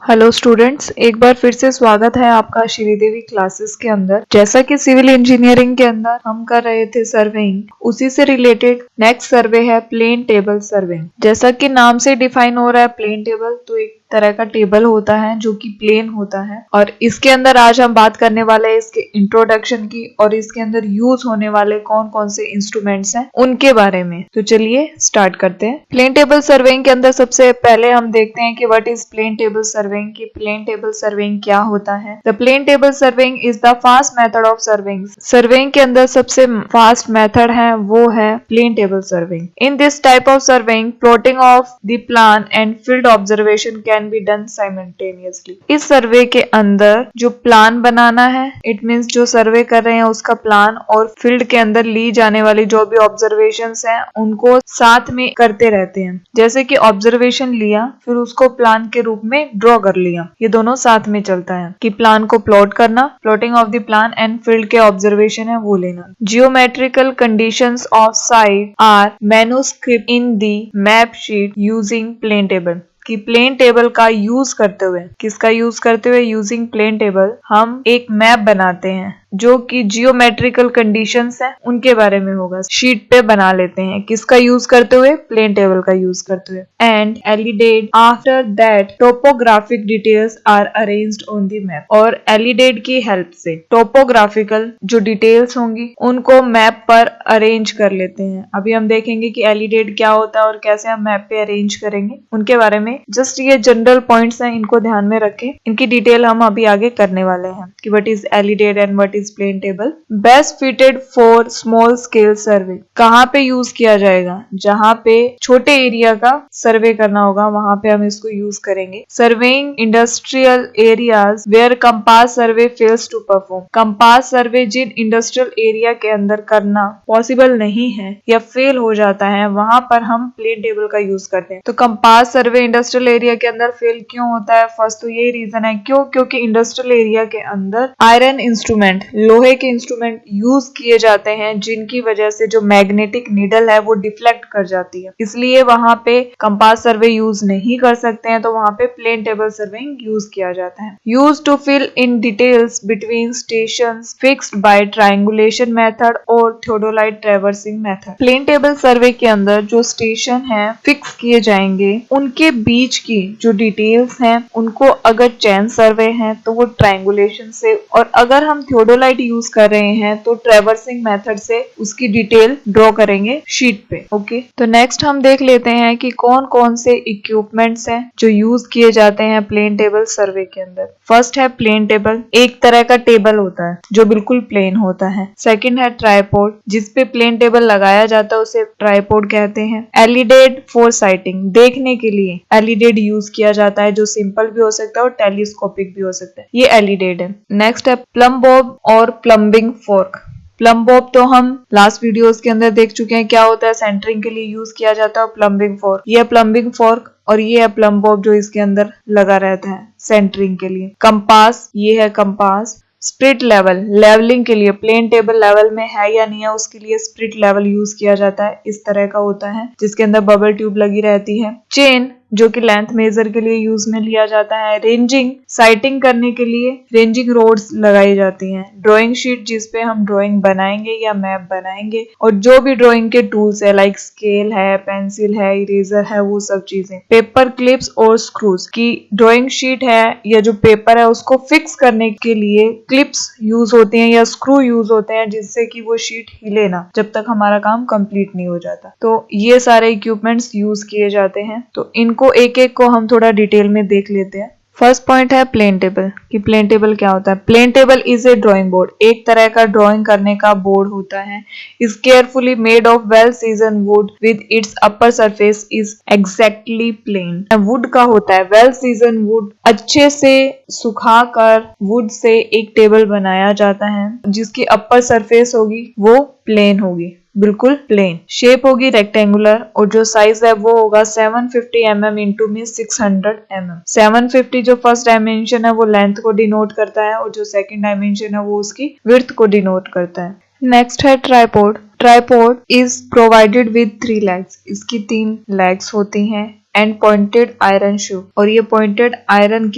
Hello students, एक बार फिर से स्वागत है आपका श्रीदेवी क्लासेस के अंदर। जैसा कि सिविल इंजीनियरिंग के अंदर हम कर रहे थे सर्वेइंग, उसी से रिलेटेड नेक्स्ट सर्वे है प्लेन टेबल सर्वेइंग। जैसा कि नाम से डिफाइन हो रहा है प्लेन टेबल, तो एक तरह का टेबल होता है जो कि प्लेन होता है और इसके अंदर आज हम बात करने वाले हैं इसके इंट्रोडक्शन की और इसके अंदर यूज होने वाले कौन कौन से इंस्ट्रूमेंट्स हैं उनके बारे में। तो चलिए स्टार्ट करते हैं। प्लेन टेबल सर्वेइंग के अंदर सबसे पहले हम देखते हैं कि what is plane table surveying, की प्लेन टेबल सर्वेइंग क्या होता है। The plane table surveying is the fast method of surveying. Surveying के अंदर सबसे फास्ट मेथड है वो है plane table surveying. In this type of surveying plotting of the plan and field observation can be done simultaneously. इस survey के अंदर जो प्लान बनाना है, इट मींस जो सर्वे कर रहे हैं उसका प्लान और फील्ड के अंदर ली जाने वाली जो भी ऑब्जर्वेशंस हैं उनको साथ में करते रहते हैं। जैसे कि ऑब्जर्वेशन लिया फिर उसको प्लान के रूप में ड्रॉ कर लिया, ये दोनों साथ में चलता है कि प्लान को प्लॉट करना, plotting of the plan and field के ऑब्जर्वेशन है वो लेना। Geometrical conditions of side are manuscript in the map sheet using plane table. कि प्लेन टेबल का यूज करते हुए, किसका यूज करते हुए, यूजिंग प्लेन टेबल हम एक मैप बनाते हैं जो कि जियोमेट्रिकल कंडीशंस है उनके बारे में होगा, शीट पे बना लेते हैं। किसका यूज करते हुए, प्लेन टेबल का यूज करते हुए। And alidade after that topographic details are arranged on the map. और एलिडेट की हेल्प से टोपोग्राफिकल जो डिटेल्स होंगी उनको मैप पर अरेंज कर लेते हैं। अभी हम देखेंगे कि एलिडेट क्या होता है और कैसे हम मैप पे अरेंज करेंगे उनके बारे में। जस्ट ये जनरल पॉइंट्स हैं, इनको ध्यान में रखें। इनकी डिटेल हम अभी आगे करने वाले हैं कि what is alidade and what is plane table. Best fitted for small scale survey. कहाँ पे यूज किया जाएगा, जहाँ पे छोटे एरिया का सर्वे करना होगा वहां पे हम इसको यूज करेंगे। Surveying industrial areas where compass survey fails to perform. Compass survey जिन इंडस्ट्रियल एरिया के अंदर करना पॉसिबल नहीं है या फेल हो जाता है वहां पर हम प्लेन टेबल का यूज करते हैं। तो कंपास सर्वे इंडस्ट्रियल एरिया के अंदर फेल क्यों होता है? फर्स्ट तो यही रीजन है क्योंकि इंडस्ट्रियल एरिया के अंदर आयरन इंस्ट्रूमेंट, लोहे के इंस्ट्रूमेंट यूज किए जाते हैं जिनकी वजह से जो मैग्नेटिक नीडल है वो डिफ्लेक्ट कर जाती है, इसलिए वहां पे कंपास सर्वे यूज नहीं कर सकते हैं। तो वहां पे प्लेन टेबल सर्वेइंग यूज किया जाता है। Use to fill in details between stations fixed by triangulation method और theodolite traversing method. Plane table survey के अंदर जो स्टेशन है फिक्स किए जाएंगे उनके बीच की जो डिटेल्स हैं उनको अगर चेन सर्वे है तो वो ट्रायंगुलेशन से, और अगर हम थियोडोलाइट यूज कर रहे हैं तो ट्रैवर्सिंग मेथड से उसकी डिटेल ड्रॉ करेंगे शीट पे। ओके, तो नेक्स्ट हम देख लेते हैं कि कौन कौन से इक्विपमेंट्स हैं जो यूज किए जाते हैं प्लेन टेबल सर्वे के अंदर। फर्स्ट है प्लेन टेबल, एक तरह का टेबल होता है जो बिल्कुल प्लेन होता है। सेकंड है ट्राइपॉड, जिसपे प्लेन टेबल लगाया जाता है उसे ट्राइपॉड कहते हैं। एलिडेट फॉर साइटिंग, देखने के लिए एलिडेट यूज किया जाता है जो सिंपल भी हो सकता है और टेलीस्कोपिक भी हो सकता है, ये एलिडेट है। नेक्स्ट है प्लम बॉब और प्लम्बिंग फोर्क। प्लम बॉब तो हम लास्ट वीडियोस के अंदर देख चुके हैं क्या होता है, सेंटरिंग के लिए यूज किया जाता है। प्लम्बिंग फोर्क, ये प्लम्बिंग फोर्क और ये है प्लम बॉब जो इसके अंदर लगा रहता है सेंटरिंग के लिए। कंपास, ये है कंपास। स्प्रिट लेवल, लेवलिंग के लिए, प्लेन टेबल लेवल में है या नहीं है उसके लिए स्प्रिट लेवल यूज किया जाता है, इस तरह का होता है जिसके अंदर बबल ट्यूब लगी रहती है। चेन, जो कि लेंथ मेजर के लिए यूज में लिया जाता है। रेंजिंग, साइटिंग करने के लिए रेंजिंग रोड्स लगाई जाती हैं। ड्राइंग शीट, जिसपे हम ड्राइंग बनाएंगे या मैप बनाएंगे, और जो भी ड्राइंग के टूल्स है लाइक स्केल है, पेंसिल है, इरेजर है, वो सब चीजें। पेपर क्लिप्स और स्क्रूज, की ड्राइंग शीट है या जो पेपर है उसको फिक्स करने के लिए क्लिप्स यूज होती हैं या स्क्रू यूज होते हैं जिससे कि वो शीट हिले ना जब तक हमारा काम कंप्लीट नहीं हो जाता। तो ये सारे इक्विपमेंट्स यूज किए जाते हैं। तो इनको एक एक को हम थोड़ा डिटेल में देख लेते हैं। फर्स्ट पॉइंट है प्लेन टेबल, कि प्लेन टेबल क्या होता है। Plane table is a drawing board, एक तरह का ड्राइंग करने का बोर्ड होता है। Is carefully made of well season wood with its upper surface is exactly plane. Wood का होता है, वेल सीजन वुड, अच्छे से सुखाकर वुड से एक टेबल बनाया जाता है जिसकी अपर सरफेस होगी वो प्लेन होगी, बिल्कुल प्लेन। शेप होगी रेक्टेंगुलर और जो साइज है वो होगा 750 mm इंटू में 600 mm। 750 जो फर्स्ट डायमेंशन है वो लेंथ को डिनोट करता है और जो सेकंड डायमेंशन है वो उसकी विड्थ को डिनोट करता है। नेक्स्ट है tripod. Tripod is provided with 3 legs, इसकी 3 legs होती हैं। एंड पॉइंटेड आयरन शू, और ये पॉइंटेड आयरन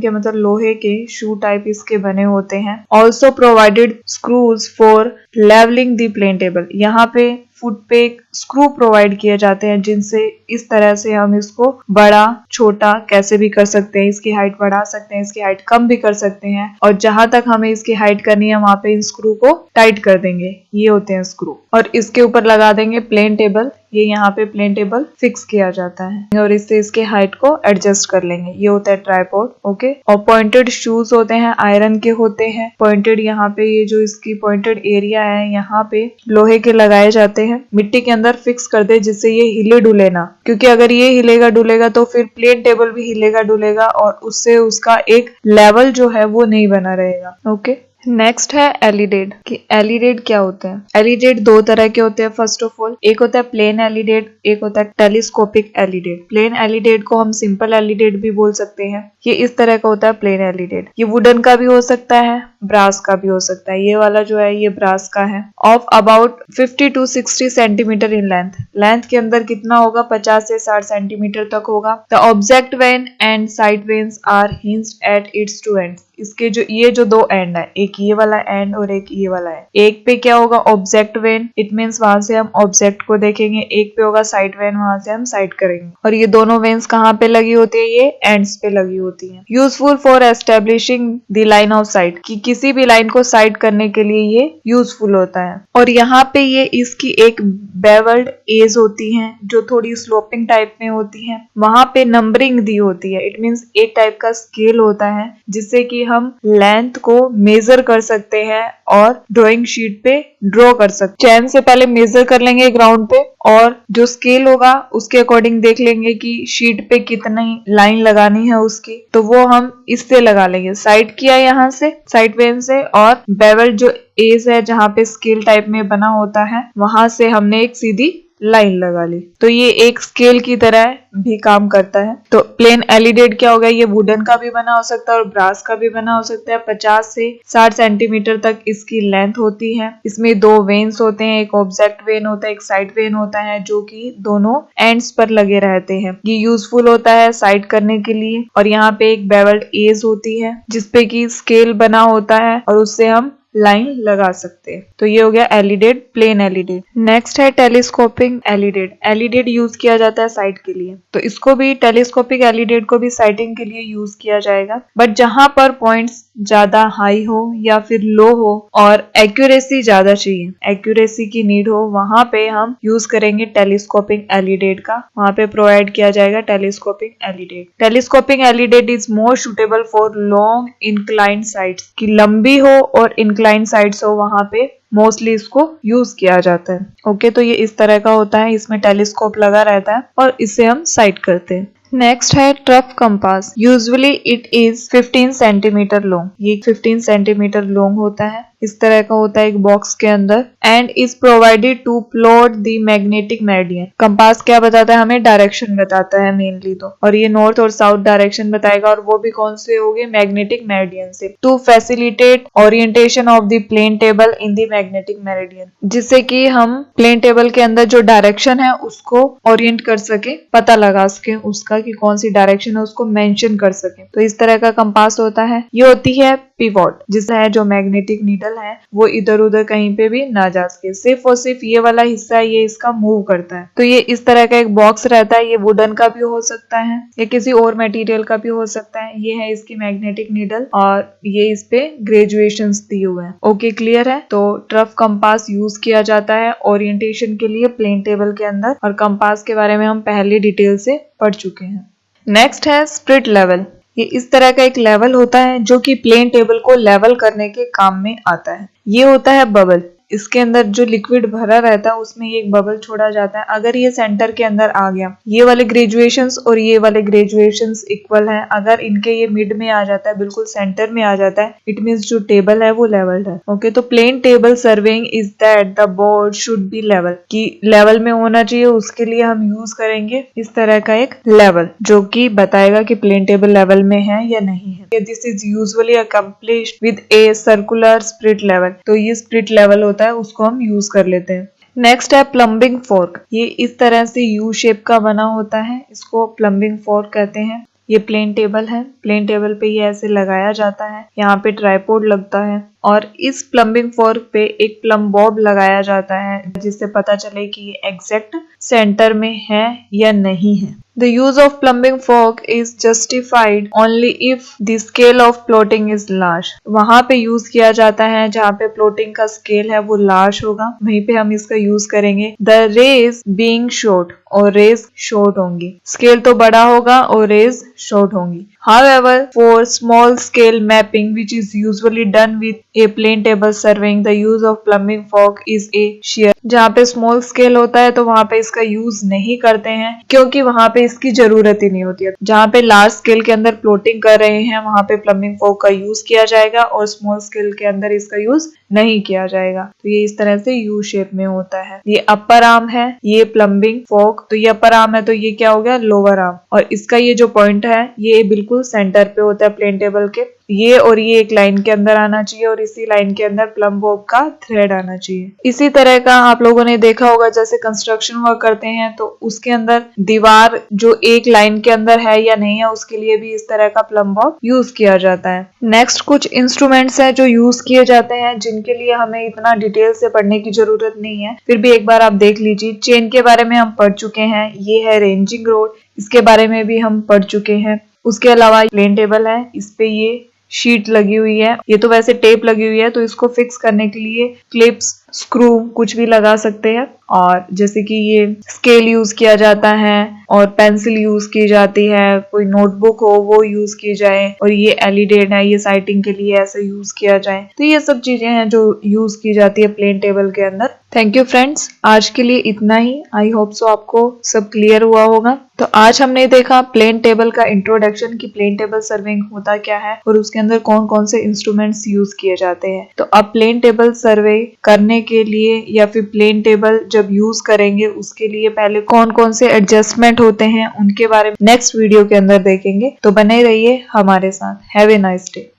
के मतलब लोहे के शू टाइप इसके बने होते हैं। Also provided screws for levelling the plane table, यहाँ पे फुट पे एक स्क्रू प्रोवाइड किए जाते हैं जिनसे इस तरह से हम इसको बड़ा छोटा कैसे भी कर सकते हैं, इसकी हाइट बढ़ा सकते हैं, इसकी हाइट कम भी कर सकते हैं, और जहां तक हमें इसकी हाइट करनी है वहां पे इन स्क्रू को टाइट कर देंगे, ये होते हैं स्क्रू। और इसके ऊपर लगा देंगे प्लेन टेबल, ये यहाँ पे प्लेन टेबल फिक्स किया जाता है और इससे इसके हाइट को एडजस्ट कर लेंगे, ये होता है ट्राइपॉड। ओके, और पॉइंटेड शूज होते हैं, आयरन के होते हैं, पॉइंटेड यहाँ पे ये जो इसकी पॉइंटेड एरिया है यहाँ पे लोहे के लगाए जाते हैं, मिट्टी के अंदर फिक्स कर दे जिससे ये हिले डुले ना, क्योंकि अगर ये हिलेगा डुलेगा तो फिर प्लेन टेबल भी हिलेगा डुलेगा और उससे उसका एक लेवल जो है वो नहीं बना रहेगा। ओके, नेक्स्ट है एलिडेड, कि एलिडेड क्या होते हैं। एलिडेड दो तरह के होते हैं। फर्स्ट ऑफ ऑल एक होता है प्लेन एलिडेड, एक होता है टेलीस्कोपिक एलिडेड। प्लेन एलिडेड को हम सिंपल एलिडेड भी बोल सकते हैं, ये इस तरह का होता है प्लेन एलिडेड। ये वुडन का भी हो सकता है, ब्रास का भी हो सकता है। ये वाला जो है ये ब्रास का है। Of about 50 to 60 centimetre in length के अंदर कितना होगा, 50 से 60 सेंटीमीटर तक होगा। The object vane and side vanes are hinged at its two ends, इसके जो ये जो दो एंड है, एक ये वाला एंड और एक ये वाला है, एक पे क्या होगा ऑब्जेक्ट वेन, इट मींस वहां से हम ऑब्जेक्ट को देखेंगे, एक पे होगा साइड वेन, वहां से हम साइड करेंगे। और ये दोनों वेन्स कहाँ पे लगी होती है, ये एंड्स पे लगी होती है। Useful for establishing the line of site, कि किसी भी लाइन को साइड करने के लिए ये यूजफुल होता है। और यहाँ पे ये इसकी एक बेवल्ड एज होती है जो थोड़ी स्लोपिंग टाइप में होती है, वहां पे नंबरिंग दी होती है, इट मींस एक टाइप का स्केल होता है जिससे कि हम लेंथ को मेजर कर सकते हैं और ड्राइंग शीट पे ड्रॉ कर सकते हैं। चैन से पहले मेजर कर लेंगे ग्राउंड पे और जो स्केल होगा उसके अकॉर्डिंग देख लेंगे कि शीट पे कितनी लाइन लगानी है उसकी, तो वो हम इससे लगा लेंगे। साइड किया यहाँ से साइड वेन से, और बेवल जो एज है जहाँ पे स्केल टाइप में बना होता है वहां से हमने एक सीधी लाइन लगा ली, तो ये एक स्केल की तरह भी काम करता है। तो प्लेन एलिडेड क्या होगा, ये वुडन का भी बना हो सकता है और ब्रास का भी बना हो सकता है। 50 से 60 सेंटीमीटर तक इसकी लेंथ होती है। इसमें दो वेन्स होते हैं, एक ऑब्जेक्ट वेन होता है, एक साइड वेन होता है, जो कि दोनों एंड्स पर लगे रहते हैं। ये यूजफुल होता है साइड करने के लिए। और यहाँ पे एक बेवल्ड एज होती है जिसपे की स्केल बना होता है और उससे हम लाइन लगा सकते हैं। तो ये हो गया एलिडेड, प्लेन एलिडेड। नेक्स्ट है टेलीस्कोपिक एलिडेड। एलिडेड यूज किया जाता है साइट के लिए, तो इसको भी टेलीस्कोपिक एलिडेड को भी साइटिंग के लिए यूज किया जाएगा। बट जहां पर पॉइंट्स ज्यादा हाई हो या फिर लो हो और एक्यूरेसी ज्यादा चाहिए, एक्यूरेसी की नीड हो, वहां पे हम यूज करेंगे टेलीस्कोपिक एलिडेड का। वहां पे प्रोवाइड किया जाएगा telescopic elided. Telescopic elided is more suitable for long inclined sites, की लंबी हो और इंक्लाइंड साइड्स हो, वहां पे मोस्टली इसको यूज किया जाता है। ओके, तो ये इस तरह का होता है, इसमें टेलीस्कोप लगा रहता है और इससे हम साइट करते हैं। नेक्स्ट है trough compass. Usually it is 15 centimetre long, ये 15 सेंटीमीटर लॉन्ग होता है, इस तरह का होता है एक बॉक्स के अंदर, and is provided to plot the magnetic meridian. Compass क्या बताता है हमें, डायरेक्शन बताता है मेनली तो, और ये नॉर्थ और साउथ डायरेक्शन बताएगा, और वो भी कौन से होंगे, मैग्नेटिक मेरिडियन से। To facilitate orientation of the plane table in the magnetic meridian, जिससे कि हम प्लेन टेबल के अंदर जो डायरेक्शन है उसको ओरिएंट कर सके, पता लगा सके उसका कि कौन सी डायरेक्शन है, उसको मेंशन कर सके। तो इस तरह का कंपास होता है। ये होती है पिवोट, जिसका है जो मैग्नेटिक नीडल है वो इधर उधर कहीं पे भी ना जा सके, सिर्फ और सिर्फ ये वाला हिस्सा ये इसका मूव करता है। तो ये इस तरह का एक बॉक्स रहता है, ये वुडन का भी हो सकता है या किसी और मटेरियल का भी हो सकता है। ये है इसकी मैग्नेटिक नीडल और ये इस पे ग्रेजुएशंस दिए हुए हैं। ओके, क्लियर है। तो ट्रफ कंपास यूज किया जाता है ओरिएंटेशन के लिए प्लेन टेबल के अंदर, और कंपास के बारे में हम पहले डिटेल से पढ़ चुके हैं। नेक्स्ट है स्प्रिट लेवल। ये इस तरह का एक लेवल होता है जो कि प्लेन टेबल को लेवल करने के काम में आता है। ये होता है बबल, इसके अंदर जो लिक्विड भरा रहता है उसमें ये एक बबल छोड़ा जाता है। अगर ये सेंटर के अंदर आ गया, ये वाले ग्रेजुएशंस और ये वाले ग्रेजुएशंस इक्वल हैं, अगर इनके ये मिड में आ जाता है, बिल्कुल सेंटर में आ जाता है, इट मींस जो टेबल है वो लेवल्ड है। ओके, तो plane table surveying is that the board should be level, कि लेवल में होना चाहिए, उसके लिए हम यूज करेंगे इस तरह का एक लेवल जो कि बताएगा कि प्लेन टेबल लेवल में है या नहीं है। This is usually accomplished with a circular spirit level. तो ये स्प्रिट लेवल होता है, उसको हम यूज कर लेते हैं। नेक्स्ट है प्लम्बिंग फोर्क। ये इस तरह से यू शेप का बना होता है, इसको प्लम्बिंग फोर्क कहते हैं। ये प्लेन टेबल है, प्लेन टेबल पे ये ऐसे लगाया जाता है, यहाँ पे ट्राइपॉड लगता है और इस प्लम्बिंग फोर्क पे एक प्लम बॉब लगाया जाता है जिससे पता चले कि ये एग्जैक्ट सेंटर में है या नहीं है। The use of plumbing fork is justified only if the scale of plotting is large. वहाँ पे यूज किया जाता है जहाँ पे प्लॉटिंग का स्केल है वो लार्ज होगा, वहीं पे हम इसका यूज करेंगे। The rays being short और रेज शॉर्ट होंगी। स्केल तो बड़ा होगा और रेज शॉर्ट होंगी। However, for small scale mapping which is usually done with a plane table surveying, the use of plumbing fork is a sheer। जहाँ पे small scale होता है तो वहाँ पे इसका यूज नहीं करते हैं क्योंकि वहाँ पे इसकी जरूरत ही नहीं होती है। जहाँ पे लार्ज स्केल के अंदर प्लॉटिंग कर रहे हैं वहाँ पे प्लम्बिंग फोर्क का यूज किया जाएगा और स्मॉल स्केल के अंदर इसका यूज नहीं किया जाएगा। तो ये इस तरह से यू शेप में होता है। ये अपर आर्म है, ये प्लम्बिंग फोर्क, तो ये अपर आर्म है तो ये क्या हो गया, लोअर आर्म। और इसका ये जो पॉइंट है ये बिल्कुल सेंटर पे होता है प्लेन टेबल के। ये और ये एक लाइन के अंदर आना चाहिए और इसी लाइन के अंदर प्लम बॉब का थ्रेड आना चाहिए। इसी तरह का आप लोगों ने देखा होगा जैसे कंस्ट्रक्शन वर्क करते हैं तो उसके अंदर दीवार जो एक लाइन के अंदर है या नहीं है उसके लिए भी इस तरह का प्लम बॉब यूज किया जाता है। नेक्स्ट कुछ इंस्ट्रूमेंट्स है जो यूज किए जाते हैं जिनके लिए हमें इतना डिटेल से पढ़ने की जरूरत नहीं है, फिर भी एक बार आप देख लीजिए। चेन के बारे में हम पढ़ चुके हैं, ये है रेंजिंग रोड, इसके बारे में भी हम पढ़ चुके हैं। उसके अलावा प्लेन टेबल है, इस पे ये शीट लगी हुई है, ये तो वैसे टेप लगी हुई है तो इसको फिक्स करने के लिए क्लिप्स, स्क्रू कुछ भी लगा सकते हैं। और जैसे कि ये स्केल यूज किया जाता है और पेंसिल यूज की जाती है, कोई नोटबुक हो वो यूज की जाए और ये एलिडेट है, ये साइटिंग के लिए ऐसे यूज किया जाए। तो ये सब चीजें हैं जो यूज की जाती है प्लेन टेबल के अंदर। थैंक यू फ्रेंड्स, आज के लिए इतना ही। आई होप सो आपको सब क्लियर हुआ होगा। तो आज हमने देखा प्लेन टेबल का इंट्रोडक्शन कि प्लेन टेबल सर्विंग होता क्या है और उसके अंदर कौन कौन से इंस्ट्रूमेंट्स यूज किए जाते हैं। तो अब प्लेन टेबल सर्वे करने के लिए या फिर प्लेन टेबल जब यूज करेंगे उसके लिए पहले कौन कौन से एडजस्टमेंट होते हैं उनके बारे में नेक्स्ट वीडियो के अंदर देखेंगे। तो बने रहिए हमारे साथ। Have a nice day.